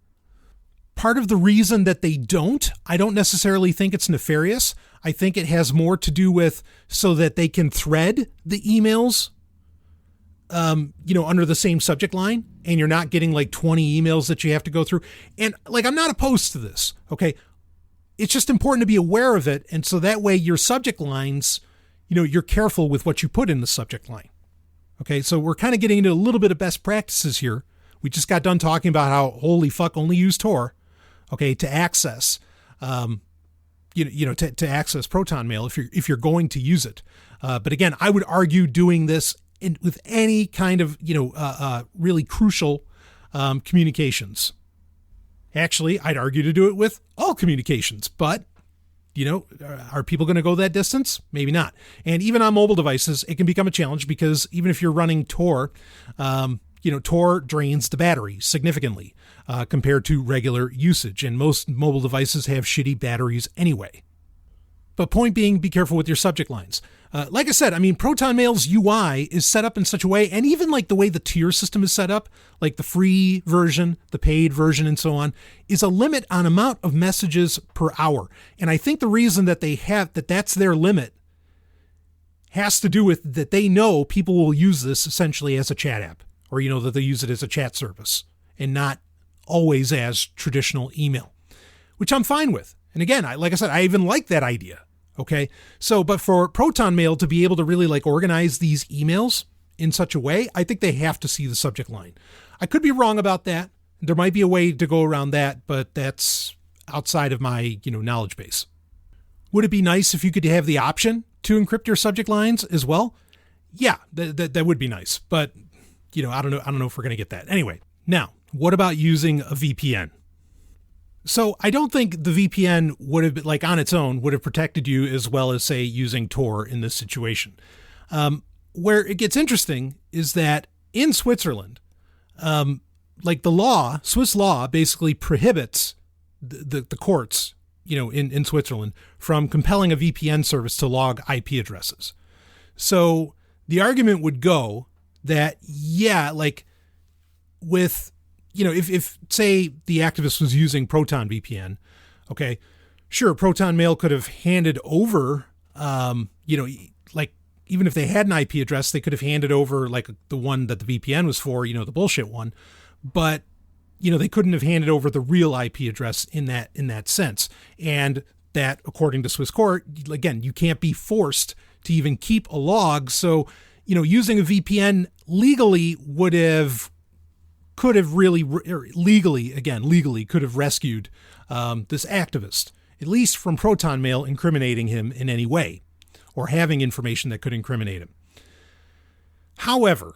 Part of the reason that they don't, I don't necessarily think it's nefarious. I think it has more to do with so that they can thread the emails, under the same subject line, and you're not getting like 20 emails that you have to go through. And I'm not opposed to this. Okay. It's just important to be aware of it. And so that way your subject lines, you're careful with what you put in the subject line. Okay. So we're kind of getting into a little bit of best practices here. We just got done talking about how, holy fuck, only use Tor, okay, to access, to access Protonmail if you're going to use it. But again, I would argue doing this with any kind of, really crucial communications. Actually, I'd argue to do it with all communications, but, are people going to go that distance? Maybe not. And even on mobile devices, it can become a challenge because even if you're running Tor, Tor drains the battery significantly compared to regular usage. And most mobile devices have shitty batteries anyway. But point being, be careful with your subject lines. Like I said, Protonmail's UI is set up in such a way, and even like the way the tier system is set up, like the free version, the paid version, and so on, is a limit on amount of messages per hour. And I think the reason that they have that's their limit has to do with that they know people will use this essentially as a chat app, or that they use it as a chat service and not always as traditional email, which I'm fine with. And again, like I said, I even like that idea. Okay. So, but for Protonmail to be able to really organize these emails in such a way, I think they have to see the subject line. I could be wrong about that. There might be a way to go around that, but that's outside of my, knowledge base. Would it be nice if you could have the option to encrypt your subject lines as well? Yeah, that would be nice. But, I don't know if we're going to get that. Anyway, now, what about using a VPN? So I don't think the VPN would have, on its own, would have protected you as well as, say, using Tor in this situation. Where it gets interesting is that in Switzerland, the law, Swiss law basically prohibits the courts, in Switzerland from compelling a VPN service to log IP addresses. So the argument would go that, with, if say the activist was using Proton VPN, okay, sure, Protonmail could have handed over, even if they had an IP address, they could have handed over the one that the VPN was for, the bullshit one, but they couldn't have handed over the real IP address in that sense. And that, according to Swiss court, again, you can't be forced to even keep a log. So, using a VPN legally could have rescued this activist, at least from Protonmail incriminating him in any way or having information that could incriminate him. However,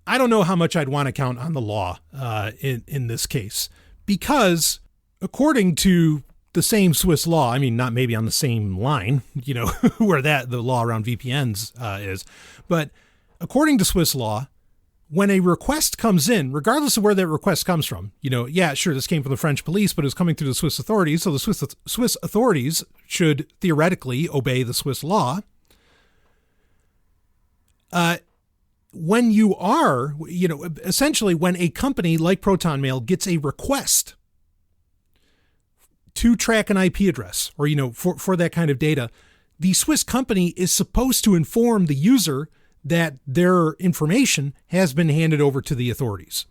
I don't know how much I'd want to count on the law in this case, because according to the same Swiss law, I mean, not maybe on the same line, where the law around VPNs is, but according to Swiss law, when a request comes in, regardless of where that request comes from, sure, this came from the French police, but it was coming through the Swiss authorities. So the Swiss authorities should theoretically obey the Swiss law. When you are, essentially when a company like Protonmail gets a request to track an IP address or, for that kind of data, the Swiss company is supposed to inform the user that their information has been handed over to the authorities.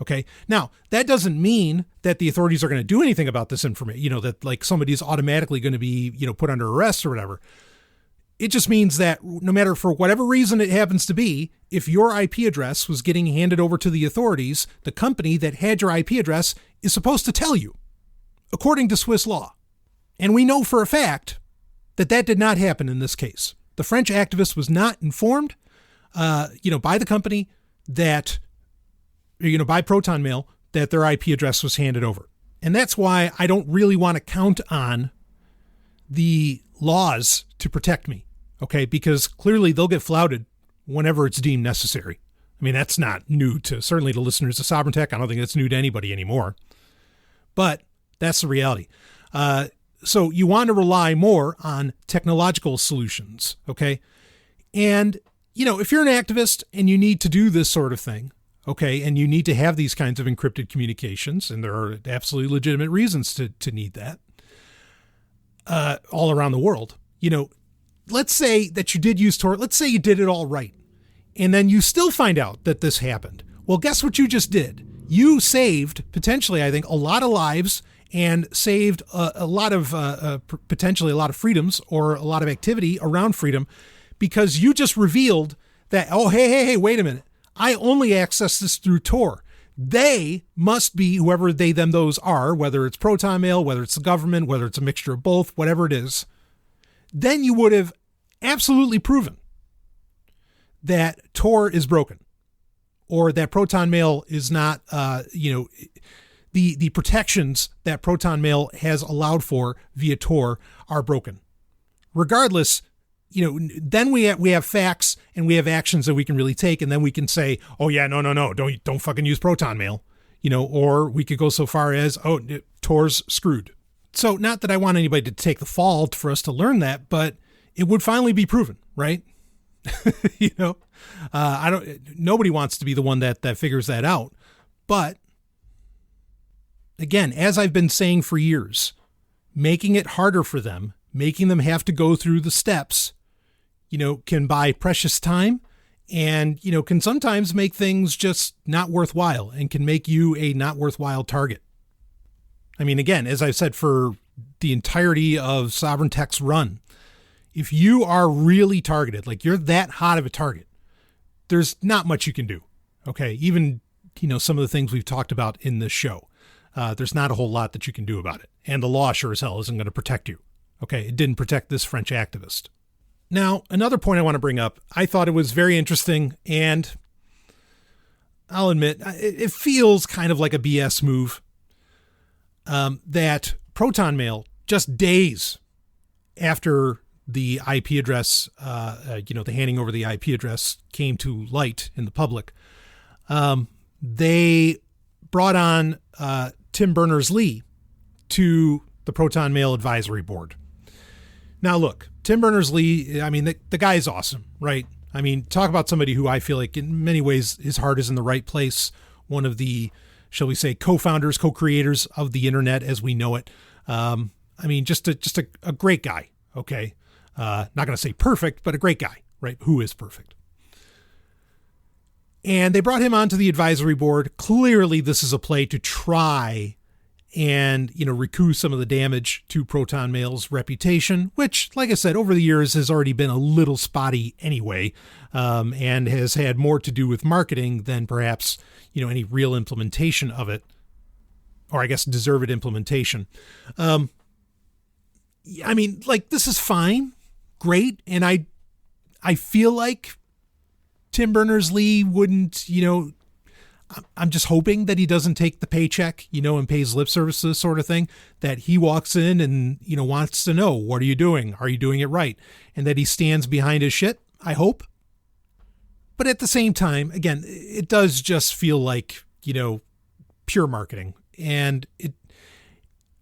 Okay. Now, that doesn't mean that the authorities are going to do anything about this information, that somebody's automatically going to be, put under arrest or whatever. It just means that no matter for whatever reason it happens to be, if your IP address was getting handed over to the authorities, the company that had your IP address is supposed to tell you, according to Swiss law. And we know for a fact that did not happen in this case. The French activist was not informed, by the company that, by Protonmail, that their IP address was handed over. And that's why I don't really want to count on the laws to protect me. Okay, because clearly they'll get flouted whenever it's deemed necessary. I mean, that's not new certainly to listeners of Sovereign Tech. I don't think that's new to anybody anymore. But that's the reality. So you want to rely more on technological solutions, okay? And, if you're an activist and you need to do this sort of thing, okay, and you need to have these kinds of encrypted communications, and there are absolutely legitimate reasons to need that all around the world, let's say that you did use Tor. Let's say you did it all right. And then you still find out that this happened. Well, guess what you just did? You saved, potentially, I think, a lot of lives and saved a lot of, potentially a lot of freedoms or a lot of activity around freedom, because you just revealed that, oh, hey, wait a minute. I only access this through Tor. They must be whoever they, them, those are, whether it's Protonmail, whether it's the government, whether it's a mixture of both, whatever it is. Then you would have absolutely proven that Tor is broken, or that Protonmail is not, the protections that Protonmail has allowed for via Tor are broken. Regardless, then we have facts and we have actions that we can really take, and then we can say, oh yeah, no, don't fucking use Protonmail, or we could go so far as, oh, Tor's screwed. So not that I want anybody to take the fall for us to learn that, but it would finally be proven, right? Nobody wants to be the one that figures that out. But again, as I've been saying for years, making it harder for them, making them have to go through the steps, can buy precious time and, can sometimes make things just not worthwhile and can make you a not worthwhile target. I mean, again, as I've said for the entirety of Sovereign Tech's run, if you are really targeted, like you're that hot of a target, there's not much you can do. Okay. Even, some of the things we've talked about in this show, there's not a whole lot that you can do about it. And the law sure as hell isn't going to protect you. Okay, it didn't protect this French activist. Now, another point I want to bring up, I thought it was very interesting, and I'll admit, it feels kind of like a BS move, that Protonmail, just days after the IP address, the handing over the IP address came to light in the public, they brought on Tim Berners-Lee to the Protonmail advisory board. Now, look, Tim Berners-Lee, I mean, the guy is awesome, right? I mean, talk about somebody who I feel like in many ways his heart is in the right place. One of the, shall we say, co-founders, co-creators of the internet as we know it. I mean, just a great guy. Okay. Not going to say perfect, but a great guy, right? Who is perfect. And they brought him onto the advisory board. Clearly this is a play to try and, recoup some of the damage to Protonmail's reputation, which, like I said, over the years has already been a little spotty anyway, and has had more to do with marketing than perhaps, any real implementation of it, or I guess deserved implementation. I mean, like, this is fine, great, and I feel like Tim Berners-Lee wouldn't, I'm just hoping that he doesn't take the paycheck, and pays lip service to this sort of thing, that he walks in and, wants to know, what are you doing? Are you doing it right? And that he stands behind his shit, I hope. But at the same time, again, it does just feel like, pure marketing. And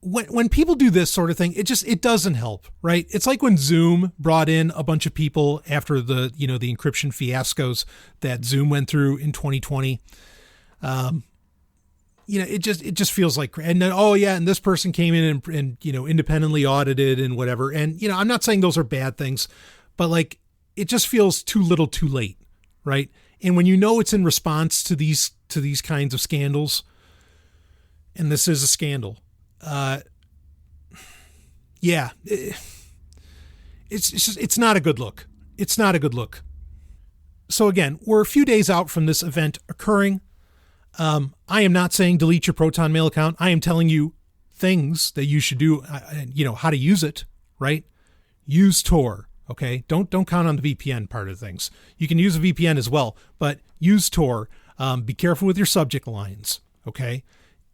when people do this sort of thing, it doesn't help, right? It's like when Zoom brought in a bunch of people after the encryption fiascos that Zoom went through in 2020. It just feels like, and then, and this person came in and independently audited and whatever. And, I'm not saying those are bad things, but like, it just feels too little too late. Right. And when it's in response to these kinds of scandals, and this is a scandal, it's not a good look. It's not a good look. So again, we're a few days out from this event occurring. I am not saying delete your Protonmail account. I am telling you things that you should do, how to use it, right? Use Tor. Okay. Don't count on the VPN part of things. You can use a VPN as well, but use Tor. Be careful with your subject lines. Okay.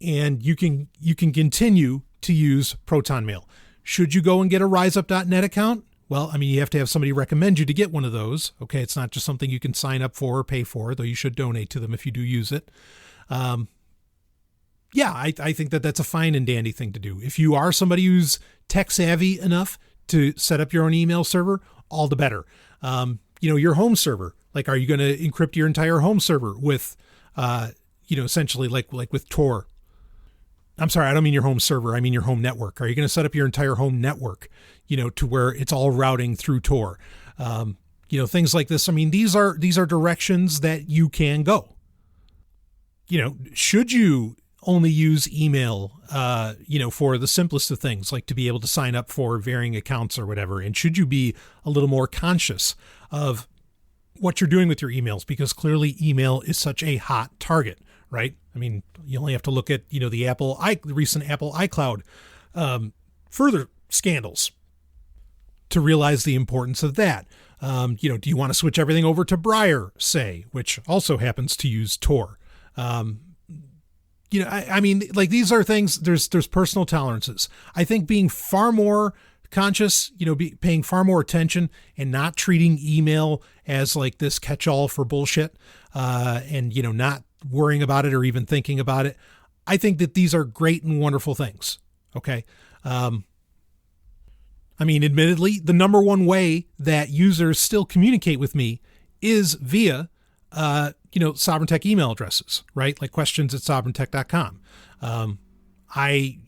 And you can continue to use Protonmail. Should you go and get a riseup.net account? Well, I mean, you have to have somebody recommend you to get one of those. Okay. It's not just something you can sign up for or pay for, though you should donate to them if you do use it. I think that's a fine and dandy thing to do. If you are somebody who's tech savvy enough to set up your own email server, all the better. Your home server, like, are you going to encrypt your entire home server with, essentially like with Tor? I'm sorry, I don't mean your home server. I mean your home network. Are you going to set up your entire home network, to where it's all routing through Tor? Things like this. I mean, these are directions that you can go. Should you only use email, for the simplest of things, like to be able to sign up for varying accounts or whatever? And should you be a little more conscious of what you're doing with your emails? Because clearly email is such a hot target, right? I mean, you only have to look at, the recent Apple iCloud, further scandals to realize the importance of that. Do you want to switch everything over to Briar, say, which also happens to use Tor? I mean, like, these are things, there's personal tolerances. I think being far more conscious, paying far more attention and not treating email as like this catch-all for bullshit, and, not worrying about it or even thinking about it. I think that these are great and wonderful things. Okay. I mean, admittedly, the number one way that users still communicate with me is via, Sovryn Tech email addresses, right? Like questions@sovryntech.com. I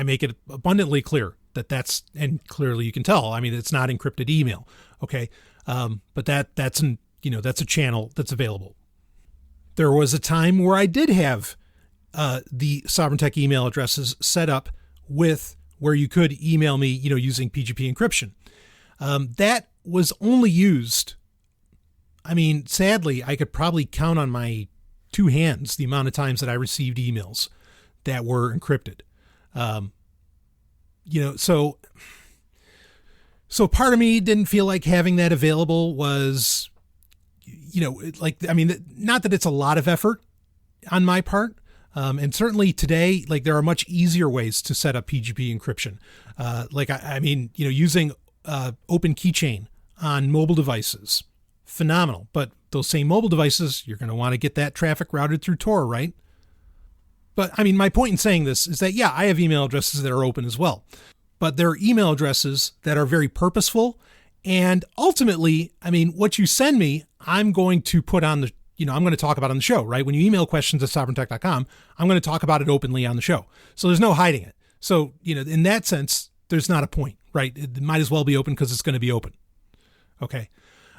make it abundantly clear that and clearly you can tell, I mean, it's not encrypted email. Okay. But that's a channel that's available. There was a time where I did have, the Sovryn Tech email addresses set up with where you could email me, using PGP encryption. That was only used, I mean, sadly, I could probably count on my two hands the amount of times that I received emails that were encrypted. So So part of me didn't feel like having that available was, not that it's a lot of effort on my part. And certainly today, like there are much easier ways to set up PGP encryption. Using Open Keychain on mobile devices, phenomenal. But those same mobile devices, you're going to want to get that traffic routed through Tor, right? But I mean, my point in saying this is that, yeah, I have email addresses that are open as well. But there are email addresses that are very purposeful. And ultimately, I mean, what you send me, I'm going to put on the, I'm going to talk about on the show, right? When you email questions at sovereigntech.com, I'm going to talk about it openly on the show. So there's no hiding it. So, in that sense, there's not a point, right? It might as well be open because it's going to be open. Okay.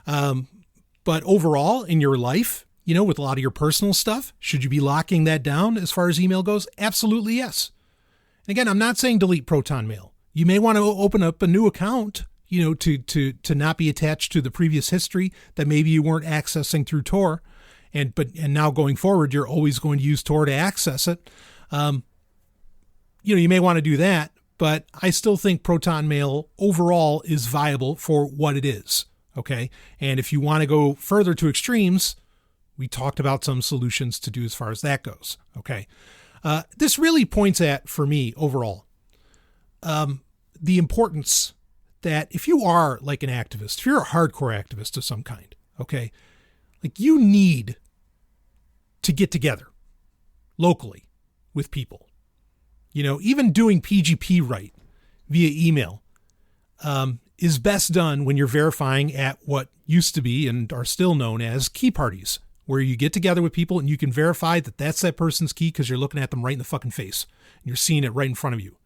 But overall in your life, with a lot of your personal stuff, should you be locking that down as far as email goes? Absolutely, yes. And again, I'm not saying delete Protonmail. You may want to open up a new account, to not be attached to the previous history that maybe you weren't accessing through Tor. And now going forward, you're always going to use Tor to access it. You may want to do that, but I still think Protonmail overall is viable for what it is. Okay. And if you want to go further to extremes, we talked about some solutions to do as far as that goes. Okay. This really points at, for me overall, the importance that if you are like an activist, if you're a hardcore activist of some kind, okay, like you need to get together locally with people, even doing PGP right via email, is best done when you're verifying at what used to be and are still known as key parties, where you get together with people and you can verify that that's that person's key because you're looking at them right in the fucking face and you're seeing it right in front of you.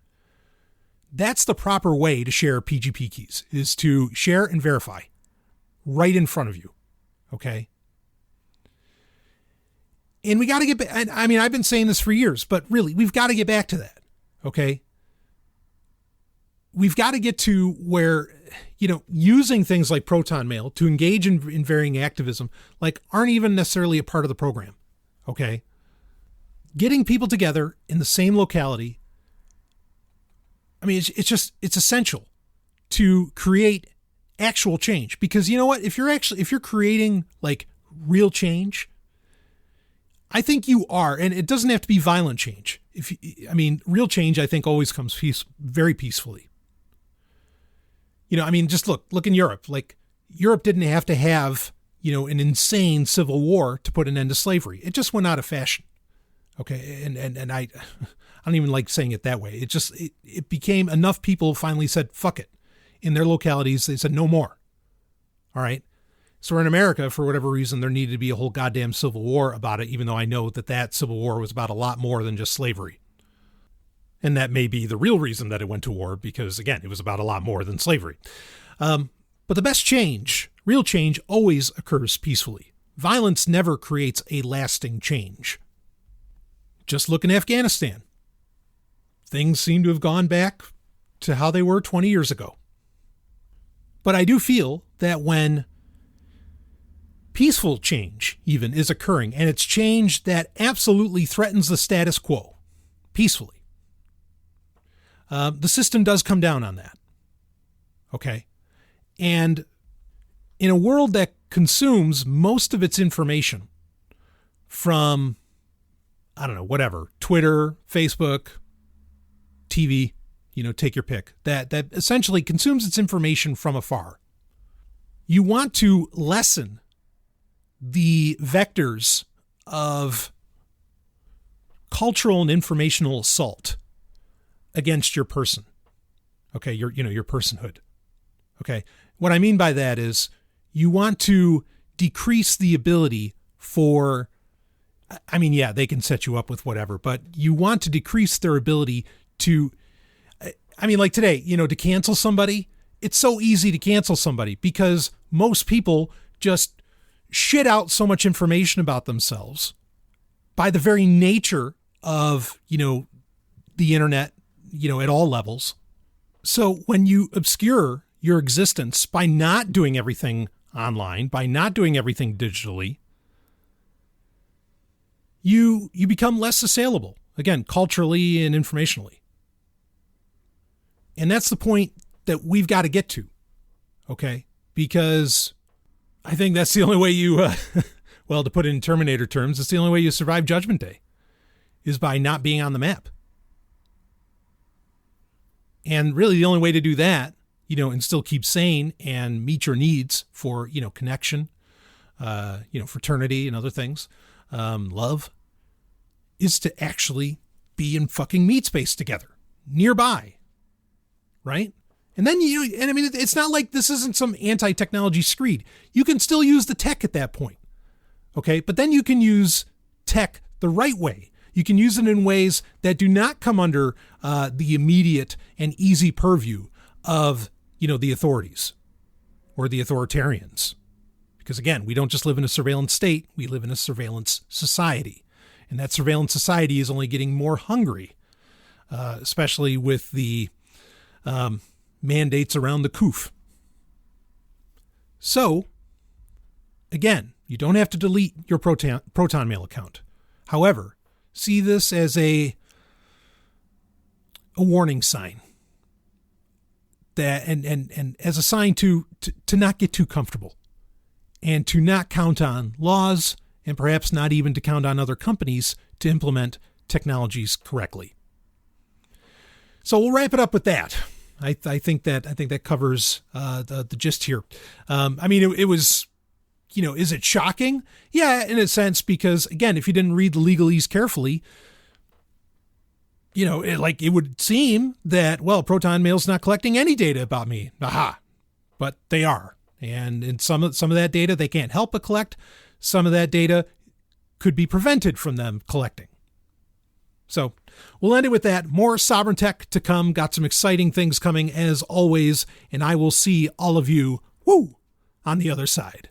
That's the proper way to share PGP keys, is to share and verify right in front of you. Okay. And we got to get back. I mean, I've been saying this for years, but really we've got to get back to that. Okay. We've got to get to where, using things like Protonmail to engage in varying activism, like aren't even necessarily a part of the program. Okay. Getting people together in the same locality. I mean, it's essential to create actual change, because you know what, if you're creating like real change, I think you are, and it doesn't have to be violent change. Real change, I think always comes very peacefully. Just look in Europe. Like Europe didn't have to have, an insane civil war to put an end to slavery. It just went out of fashion. Okay. And I don't even like saying it that way. It became enough people finally said, fuck it. In their localities, they said no more. All right. So in America, for whatever reason, there needed to be a whole goddamn civil war about it, even though I know that civil war was about a lot more than just slavery. And that may be the real reason that it went to war, because again, it was about a lot more than slavery. But the best change, real change, always occurs peacefully. Violence never creates a lasting change. Just look in Afghanistan. Things seem to have gone back to how they were 20 years ago. But I do feel that when peaceful change even is occurring, and it's change that absolutely threatens the status quo peacefully, the system does come down on that. Okay. And in a world that consumes most of its information from, I don't know, whatever, Twitter, Facebook, TV, take your pick, that essentially consumes its information from afar. You want to lessen the vectors of cultural and informational assault against your person. Okay. Your personhood. Okay. What I mean by that is you want to decrease the ability for, they can set you up with whatever, but you want to decrease their ability to, like today, to cancel somebody. It's so easy to cancel somebody because most people just shit out so much information about themselves by the very nature of, the internet, at all levels. So when you obscure your existence by not doing everything online, by not doing everything digitally, you become less assailable, again, culturally and informationally. And that's the point that we've got to get to. Okay? Because I think that's the only way you, well, to put it in Terminator terms, it's the only way you survive Judgment Day is by not being on the map. And really the only way to do that, and still keep sane and meet your needs for, connection, fraternity and other things, love, is to actually be in fucking meat space together, nearby, right? And then it's not like this isn't some anti-technology screed. You can still use the tech at that point, okay? But then you can use tech the right way. You can use it in ways that do not come under the immediate and easy purview of, the authorities or the authoritarians. Because again, we don't just live in a surveillance state, we live in a surveillance society. And that surveillance society is only getting more hungry, especially with the mandates around the COOF. So, again, you don't have to delete your Protonmail account. However, see this as a warning sign that and as a sign to not get too comfortable and to not count on laws and perhaps not even to count on other companies to implement technologies correctly. So we'll wrap it up with that. I think that covers the gist here. It was, is it shocking? Yeah, in a sense, because again, if you didn't read the legalese carefully, it would seem that, well, Protonmail's not collecting any data about me. Aha. But they are. And in some of that data, they can't help but collect. Some of that data could be prevented from them collecting. So we'll end it with that. More Sovryn Tech to come. Got some exciting things coming as always. And I will see all of you, on the other side.